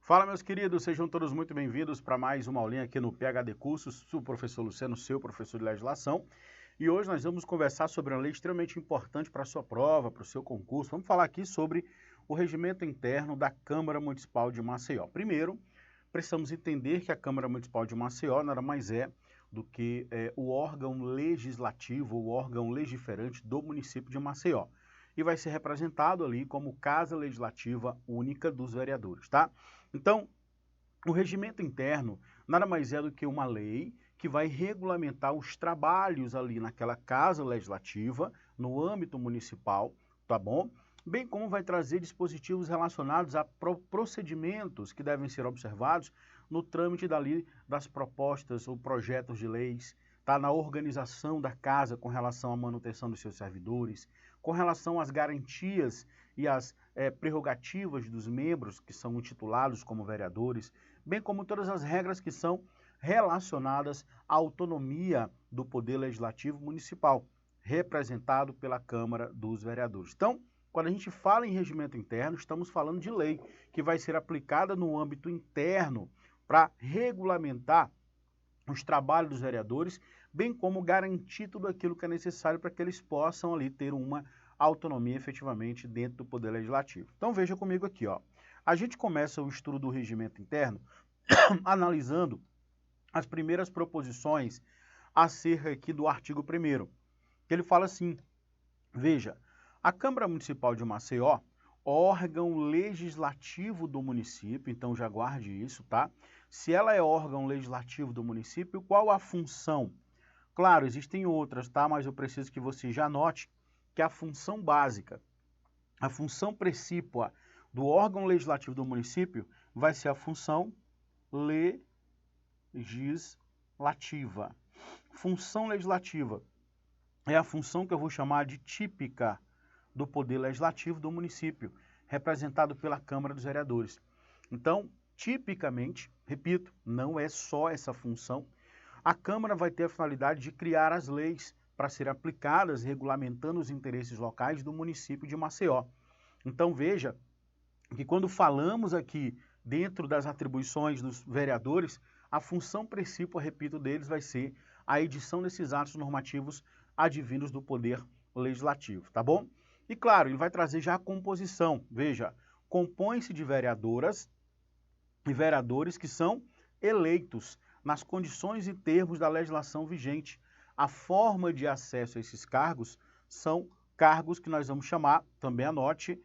Fala, meus queridos, sejam todos muito bem-vindos para mais uma aulinha aqui no PhD Cursos. Sou o professor Luciano, seu professor de legislação. E hoje nós vamos conversar sobre uma lei extremamente importante para a sua prova, para o seu concurso. Vamos falar aqui sobre o regimento interno da Câmara Municipal de Maceió. Primeiro, precisamos entender que a Câmara Municipal de Maceió nada mais é do que o órgão legislativo, o órgão legiferante do município de Maceió. E vai ser representado ali como Casa Legislativa Única dos Vereadores, tá? Então, o regimento interno nada mais é do que uma lei que vai regulamentar os trabalhos ali naquela Casa Legislativa, no âmbito municipal, tá bom? Bem como vai trazer dispositivos relacionados a procedimentos que devem ser observados no trâmite dali das propostas ou projetos de leis, tá? Na organização da casa com relação à manutenção dos seus servidores, com relação às garantias e às prerrogativas dos membros que são intitulados como vereadores, bem como todas as regras que são relacionadas à autonomia do Poder Legislativo Municipal, representado pela Câmara dos Vereadores. Então, quando a gente fala em regimento interno, estamos falando de lei que vai ser aplicada no âmbito interno para regulamentar os trabalhos dos vereadores, bem como garantir tudo aquilo que é necessário para que eles possam ali ter uma autonomia efetivamente dentro do Poder Legislativo. Então veja comigo aqui, ó. A gente começa o estudo do regimento interno analisando as primeiras proposições acerca aqui do artigo 1º. Ele fala assim, veja, a Câmara Municipal de Maceió, órgão legislativo do município, então já guarde isso, tá? Se ela é órgão legislativo do município, qual a função? Claro, existem outras, tá? Mas eu preciso que você já note que a função básica, a função precípua do órgão legislativo do município vai ser a função legislativa. Função legislativa é a função que eu vou chamar de típica do Poder Legislativo do município, representado pela Câmara dos Vereadores. Então, tipicamente, repito, não é só essa função, a Câmara vai ter a finalidade de criar as leis para serem aplicadas, regulamentando os interesses locais do município de Maceió. Então, veja que quando falamos aqui dentro das atribuições dos vereadores, a função precípua, repito, deles vai ser a edição desses atos normativos advindos do Poder Legislativo, tá bom? E claro, ele vai trazer já a composição. Veja, compõe-se de vereadoras e vereadores que são eleitos nas condições e termos da legislação vigente. A forma de acesso a esses cargos são cargos que nós vamos chamar, também anote,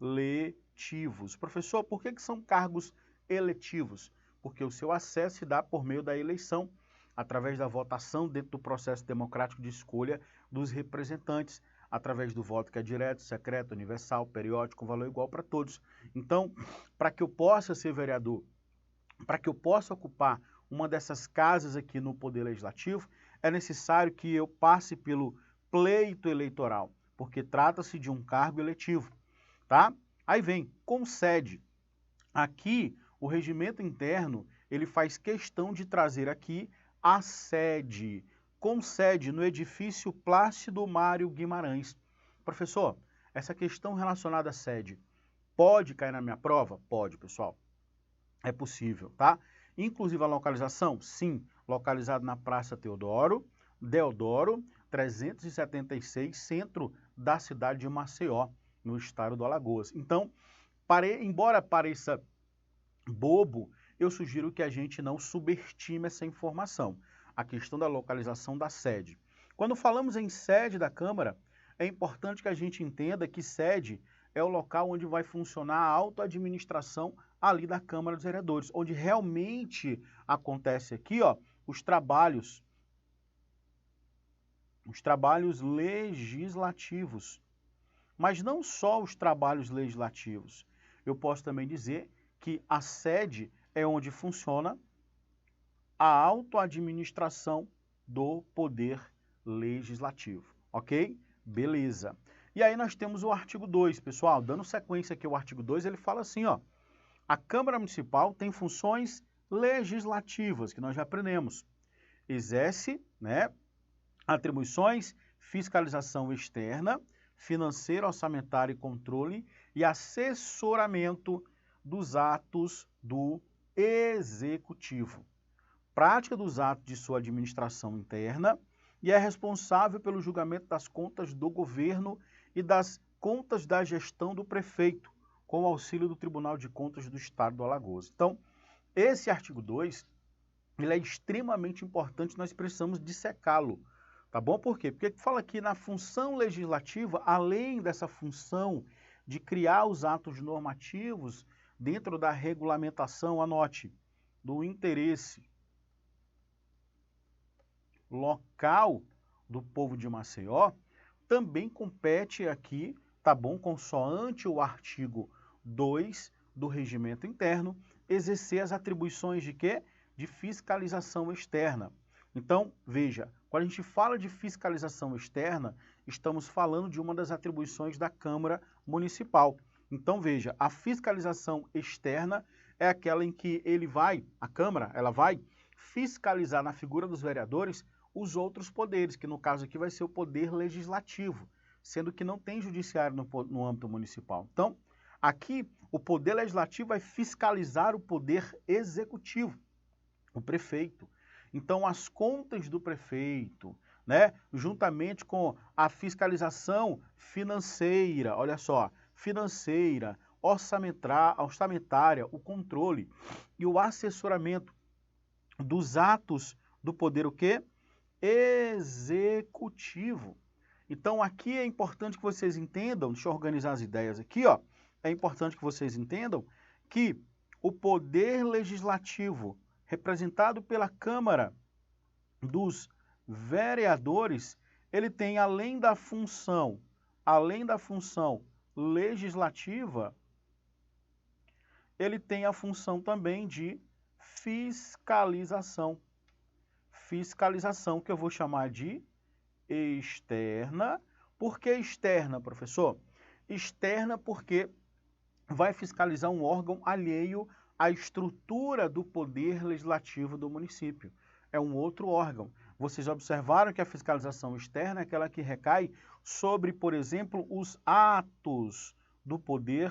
eletivos. Professor, por que são cargos eletivos? Porque o seu acesso se dá por meio da eleição, através da votação dentro do processo democrático de escolha dos representantes, através do voto que é direto, secreto, universal, periódico, com valor igual para todos. Então, para que eu possa ser vereador, para que eu possa ocupar uma dessas casas aqui no Poder Legislativo, é necessário que eu passe pelo pleito eleitoral, porque trata-se de um cargo eletivo, tá? Aí vem, concede. Aqui, o regimento interno, ele faz questão de trazer aqui a sede, concede no edifício Plácido Mário Guimarães. Professor, essa questão relacionada à sede pode cair na minha prova? Pode, pessoal. É possível, tá? Inclusive a localização? Sim, localizado na Praça Deodoro 376, centro da cidade de Maceió, no estado do Alagoas. Então, embora pareça bobo, eu sugiro que a gente não subestime essa informação, a questão da localização da sede. Quando falamos em sede da Câmara, é importante que a gente entenda que sede é o local onde vai funcionar a autoadministração ali da Câmara dos Vereadores, onde realmente acontece aqui, ó, os trabalhos legislativos. Mas não só os trabalhos legislativos. Eu posso também dizer que a sede é onde funciona a autoadministração do Poder Legislativo, ok? Beleza. E aí nós temos o artigo 2, pessoal, dando sequência aqui ao artigo 2, ele fala assim, ó, a Câmara Municipal tem funções legislativas, que nós já aprendemos. Exerce, né, atribuições, fiscalização externa, financeiro, orçamentário e controle e assessoramento dos atos do Executivo. Prática dos atos de sua administração interna e é responsável pelo julgamento das contas do governo e das contas da gestão do prefeito, com o auxílio do Tribunal de Contas do Estado do Alagoas. Então, esse artigo 2, ele é extremamente importante, nós precisamos dissecá-lo, tá bom? Por quê? Porque fala que na função legislativa, além dessa função de criar os atos normativos dentro da regulamentação, anote, do interesse local do povo de Maceió, também compete aqui, tá bom, consoante o artigo 2 do regimento interno, exercer as atribuições de quê? De fiscalização externa. Então, veja, quando a gente fala de fiscalização externa, estamos falando de uma das atribuições da Câmara Municipal. Então, veja, a fiscalização externa é aquela em que a Câmara, ela vai fiscalizar na figura dos vereadores os outros poderes, que no caso aqui vai ser o poder legislativo, sendo que não tem judiciário no âmbito municipal. Então, aqui o poder legislativo vai fiscalizar o poder executivo, o prefeito. Então, as contas do prefeito, né, juntamente com a fiscalização financeira, olha só, financeira, orçamentária, o controle e o assessoramento dos atos do poder o quê? Executivo. Então, aqui é importante que vocês entendam, deixa eu organizar as ideias aqui, ó. É importante que vocês entendam que o poder legislativo, representado pela Câmara dos Vereadores, ele tem, além da função legislativa, ele tem a função também de fiscalização. Fiscalização que eu vou chamar de externa. Por que externa, professor? Externa porque vai fiscalizar um órgão alheio à estrutura do poder legislativo do município. É um outro órgão. Vocês observaram que a fiscalização externa é aquela que recai sobre, por exemplo, os atos do poder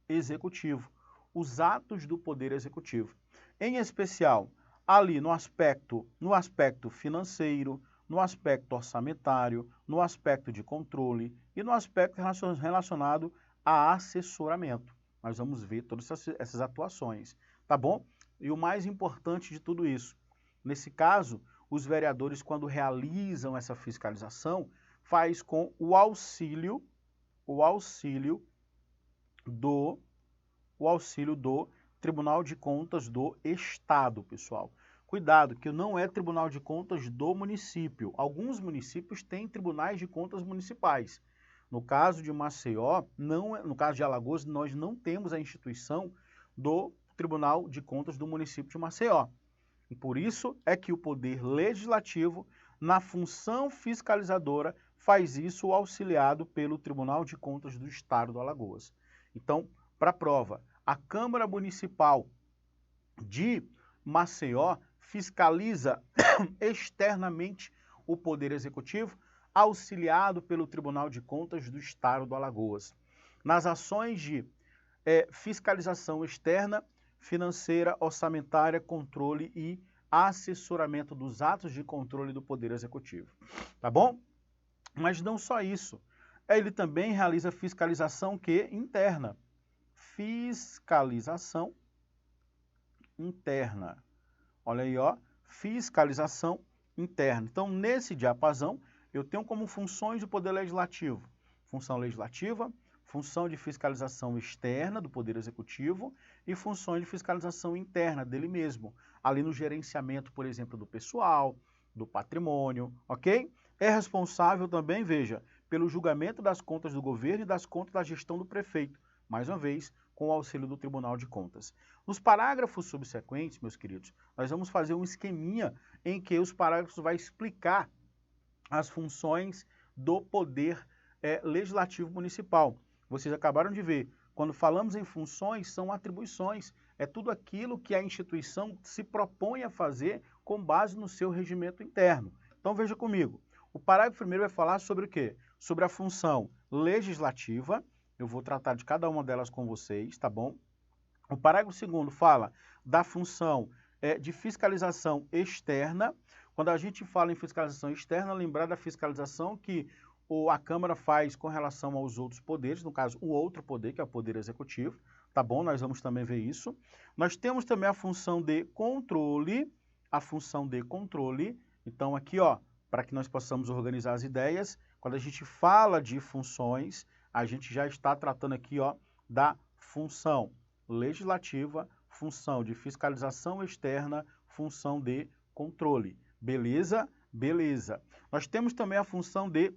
executivo. Os atos do poder executivo. Em especial, ali no aspecto financeiro, no aspecto orçamentário, no aspecto de controle e no aspecto relacionado a assessoramento. Nós vamos ver todas essas atuações, tá bom? E o mais importante de tudo isso, nesse caso, os vereadores, quando realizam essa fiscalização, faz com o auxílio do Tribunal de Contas do Estado, pessoal. Cuidado, que não é Tribunal de Contas do município. Alguns municípios têm tribunais de contas municipais. No caso de Maceió, no caso de Alagoas, nós não temos a instituição do Tribunal de Contas do município de Maceió. E por isso é que o Poder Legislativo, na função fiscalizadora, faz isso auxiliado pelo Tribunal de Contas do Estado do Alagoas. Então, para a prova, a Câmara Municipal de Maceió fiscaliza externamente o Poder Executivo, auxiliado pelo Tribunal de Contas do Estado do Alagoas. Nas ações de fiscalização externa, financeira, orçamentária, controle e assessoramento dos atos de controle do Poder Executivo. Tá bom? Mas não só isso. Ele também realiza fiscalização interna. Fiscalização interna. Olha aí, ó, fiscalização interna. Então, nesse diapasão, eu tenho como funções do Poder Legislativo. Função legislativa, função de fiscalização externa do Poder Executivo e funções de fiscalização interna dele mesmo. Ali no gerenciamento, por exemplo, do pessoal, do patrimônio, ok? É responsável também, veja, pelo julgamento das contas do governo e das contas da gestão do prefeito. Mais uma vez, com o auxílio do Tribunal de Contas. Nos parágrafos subsequentes, meus queridos, nós vamos fazer um esqueminha em que os parágrafos vão explicar as funções do Poder Legislativo Municipal. Vocês acabaram de ver, quando falamos em funções, são atribuições. É tudo aquilo que a instituição se propõe a fazer com base no seu regimento interno. Então veja comigo, o parágrafo primeiro vai falar sobre o quê? Sobre a função legislativa, Eu vou tratar de cada uma delas com vocês, tá bom? O parágrafo 2º fala da função de fiscalização externa. Quando a gente fala em fiscalização externa, lembrar da fiscalização que a Câmara faz com relação aos outros poderes, no caso, o outro poder, que é o Poder Executivo, tá bom? Nós vamos também ver isso. Nós temos também a função de controle, Então, aqui, ó, para que nós possamos organizar as ideias, quando a gente fala de funções, a gente já está tratando aqui, ó, da função legislativa, função de fiscalização externa, função de controle. Beleza? Beleza. Nós temos também a função de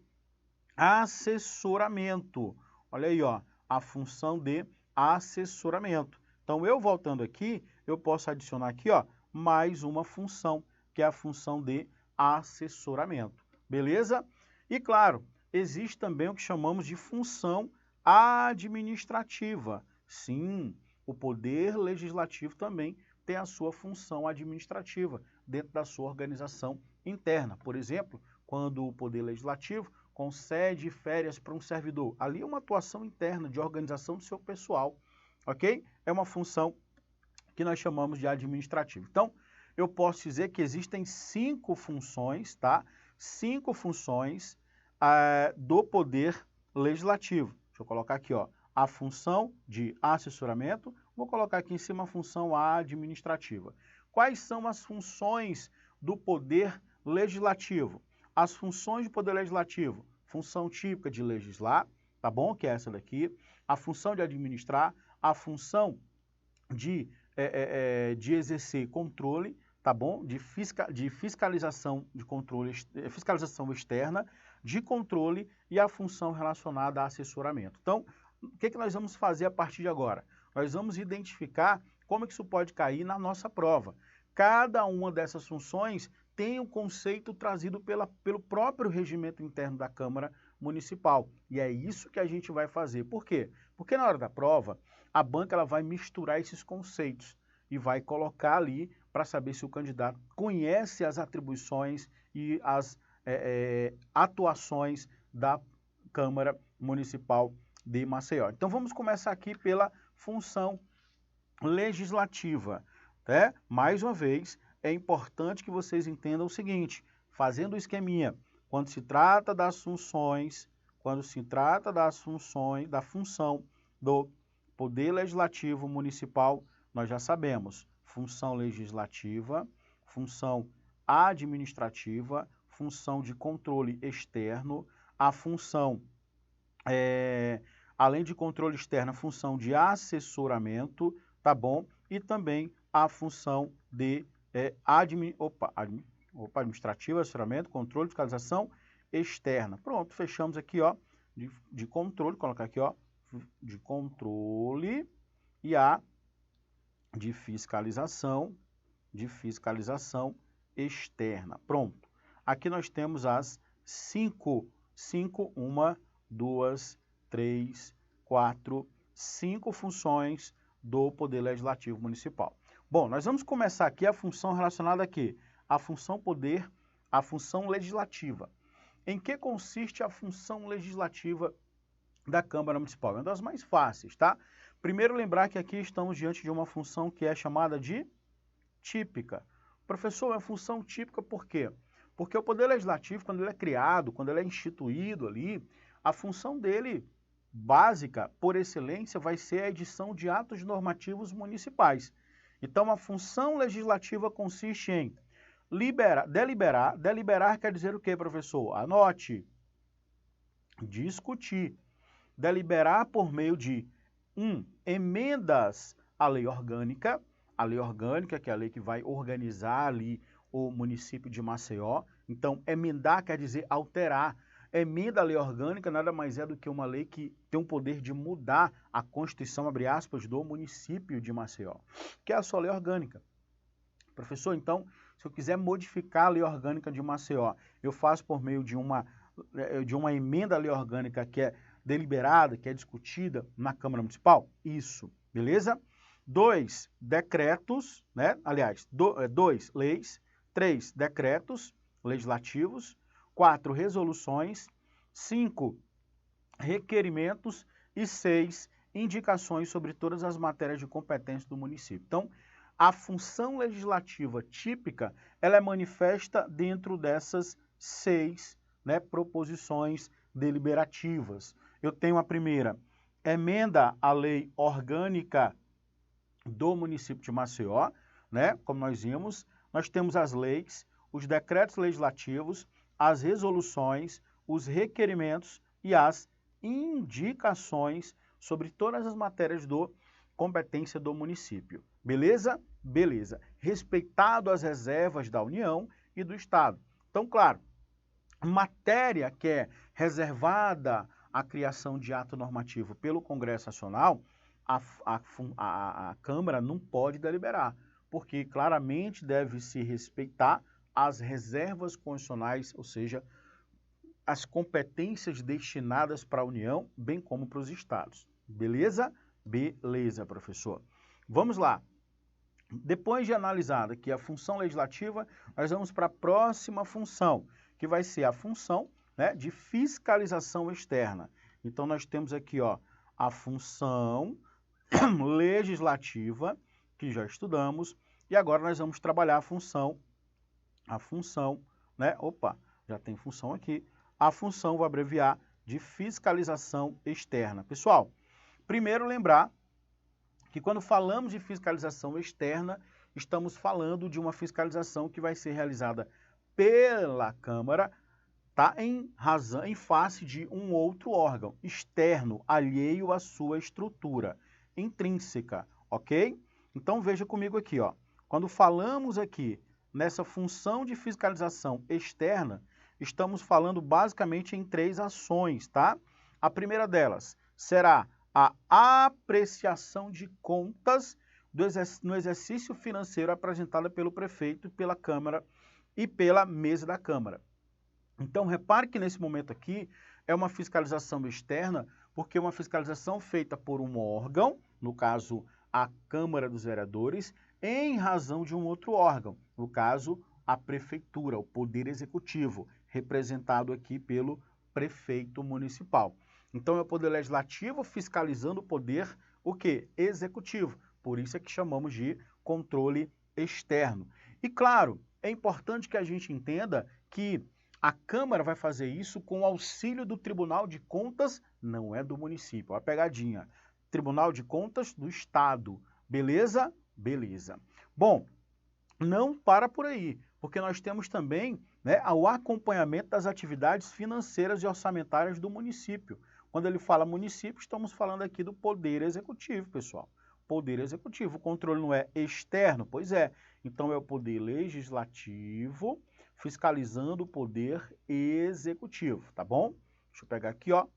assessoramento. Olha aí, ó, a função de assessoramento. Então, eu voltando aqui, eu posso adicionar aqui, ó, mais uma função, que é a função de assessoramento. Beleza? E, claro, existe também o que chamamos de função administrativa. Sim, o Poder Legislativo também tem a sua função administrativa dentro da sua organização interna. Por exemplo, quando o Poder Legislativo concede férias para um servidor, ali é uma atuação interna de organização do seu pessoal, ok? É uma função que nós chamamos de administrativa. Então, eu posso dizer que existem 5 funções, tá? 5 funções do Poder Legislativo. Deixa eu colocar aqui, ó, a função de assessoramento, vou colocar aqui em cima a função administrativa. Quais são as funções do Poder Legislativo? As funções do Poder Legislativo, função típica de legislar, tá bom? Que é essa daqui. A função de administrar, a função de exercer controle, tá bom? De fiscalização de controle, fiscalização externa, de controle e a função relacionada a assessoramento. Então, o que nós vamos fazer a partir de agora? Nós vamos identificar como que isso pode cair na nossa prova. Cada uma dessas funções tem um conceito trazido pelo próprio regimento interno da Câmara Municipal. E é isso que a gente vai fazer. Por quê? Porque na hora da prova, a banca ela vai misturar esses conceitos e vai colocar ali para saber se o candidato conhece as atribuições e as atuações da Câmara Municipal de Maceió. Então vamos começar aqui pela função legislativa. Mais uma vez, é importante que vocês entendam o seguinte, fazendo o esqueminha, quando se trata da função do Poder Legislativo Municipal, nós já sabemos, função legislativa, função administrativa, função de controle externo, a função, além de controle externo, a função de assessoramento, tá bom? E também a função de administrativa, assessoramento, controle, fiscalização externa. Pronto, fechamos aqui, ó, de controle, colocar aqui, ó, de controle e a de fiscalização externa. Pronto. Aqui nós temos as 5, 1, 2, 3, 4, 5 funções do Poder Legislativo Municipal. Bom, nós vamos começar aqui a função relacionada aqui, a função legislativa. Em que consiste a função legislativa da Câmara Municipal? É uma das mais fáceis, tá? Primeiro, lembrar que aqui estamos diante de uma função que é chamada de típica. Professor, é uma função típica por quê? Porque o Poder Legislativo, quando ele é criado, quando ele é instituído ali, a função dele, básica, por excelência, vai ser a edição de atos normativos municipais. Então, a função legislativa consiste em deliberar. Deliberar quer dizer o quê, professor? Anote. Discutir. Deliberar por meio de emendas à lei orgânica. A lei orgânica, que é a lei que vai organizar ali o município de Maceió. Então, emendar quer dizer alterar. Emenda à lei orgânica nada mais é do que uma lei que tem o poder de mudar a Constituição, abre aspas, do município de Maceió, que é a sua lei orgânica. Professor, então, se eu quiser modificar a lei orgânica de Maceió, eu faço por meio de uma emenda à lei orgânica que é deliberada, que é discutida na Câmara Municipal? Isso, beleza? 2, decretos, né? Aliás, 2, leis. 3, decretos legislativos. 4, resoluções. 5, requerimentos. E 6, indicações sobre todas as matérias de competência do município. Então, a função legislativa típica, ela é manifesta dentro dessas 6, né, proposições deliberativas. Eu tenho a primeira, emenda à lei orgânica do município de Maceió, né, como nós vimos, nós temos as leis, os decretos legislativos, as resoluções, os requerimentos e as indicações sobre todas as matérias de competência do município. Beleza? Beleza. Respeitado as reservas da União e do Estado. Então, claro, matéria que é reservada à criação de ato normativo pelo Congresso Nacional, a Câmara não pode deliberar, porque claramente deve se respeitar as reservas constitucionais, ou seja, as competências destinadas para a União, bem como para os estados. Beleza? Beleza, professor. Vamos lá. Depois de analisada aqui a função legislativa, nós vamos para a próxima função, que vai ser a função, né, de fiscalização externa. Então, nós temos aqui, ó, a função legislativa, que já estudamos, e agora nós vamos trabalhar a função, né, já tem função aqui, a função, vou abreviar, de fiscalização externa. Pessoal, primeiro lembrar que quando falamos de fiscalização externa, estamos falando de uma fiscalização que vai ser realizada pela Câmara, tá, em face de um outro órgão externo, alheio à sua estrutura intrínseca, ok? Então veja comigo aqui, ó. Quando falamos aqui nessa função de fiscalização externa, estamos falando basicamente em 3 ações, tá? A primeira delas será a apreciação de contas no exercício financeiro apresentada pelo prefeito, pela Câmara e pela mesa da Câmara. Então, repare que nesse momento aqui é uma fiscalização externa, porque é uma fiscalização feita por um órgão, no caso, a Câmara dos Vereadores, em razão de um outro órgão, no caso, a Prefeitura, o Poder Executivo, representado aqui pelo prefeito municipal. Então, é o Poder Legislativo fiscalizando o poder, o quê? Executivo. Por isso é que chamamos de controle externo. E, claro, é importante que a gente entenda que a Câmara vai fazer isso com o auxílio do Tribunal de Contas, não é do município. Olha a pegadinha. Tribunal de Contas do Estado. Beleza? Beleza. Bom, não para por aí, porque nós temos também, né, o acompanhamento das atividades financeiras e orçamentárias do município. Quando ele fala município, estamos falando aqui do Poder Executivo, pessoal. Poder Executivo. O controle não é externo? Pois é. Então, é o Poder Legislativo fiscalizando o Poder Executivo, tá bom? Deixa eu pegar aqui, ó.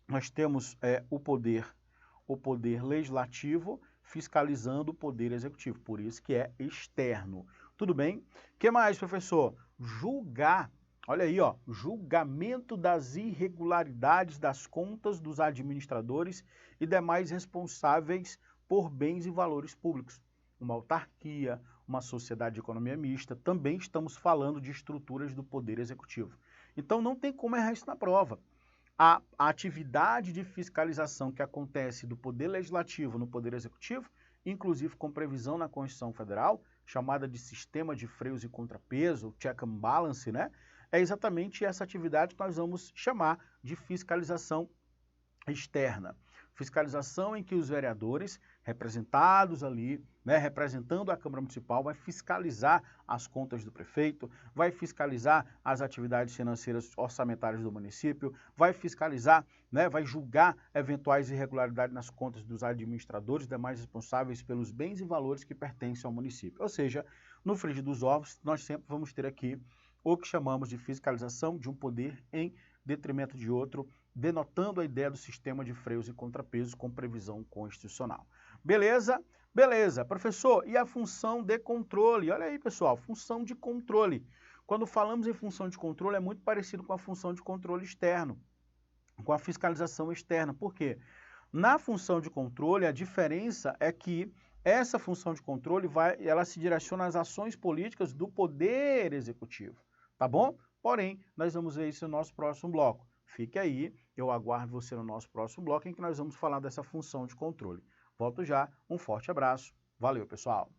Nós temos o poder Legislativo fiscalizando o Poder Executivo, por isso que é externo. Tudo bem? O que mais, professor? Julgar. Olha aí, ó, julgamento das irregularidades das contas dos administradores e demais responsáveis por bens e valores públicos. Uma autarquia, uma sociedade de economia mista, também estamos falando de estruturas do Poder Executivo. Então, não tem como errar isso na prova. A atividade de fiscalização que acontece do Poder Legislativo no Poder Executivo, inclusive com previsão na Constituição Federal, chamada de sistema de freios e contrapeso, check and balance, né? É exatamente essa atividade que nós vamos chamar de fiscalização externa. Fiscalização em que os vereadores, representados ali, né, representando a Câmara Municipal, vai fiscalizar as contas do prefeito, vai fiscalizar as atividades financeiras orçamentárias do município, vai fiscalizar, né, vai julgar eventuais irregularidades nas contas dos administradores, demais responsáveis pelos bens e valores que pertencem ao município. Ou seja, no frigir dos ovos, nós sempre vamos ter aqui o que chamamos de fiscalização de um poder em detrimento de outro, denotando a ideia do sistema de freios e contrapesos com previsão constitucional. Beleza? Beleza. Professor, e a função de controle? Olha aí, pessoal, função de controle. Quando falamos em função de controle, é muito parecido com a função de controle externo, com a fiscalização externa. Por quê? Na função de controle, a diferença é que essa função de controle ela se direciona às ações políticas do Poder Executivo, tá bom? Porém, nós vamos ver isso no nosso próximo bloco. fique aí, eu aguardo você no nosso próximo bloco em que nós vamos falar dessa função de controle. Volto já, um forte abraço, valeu pessoal!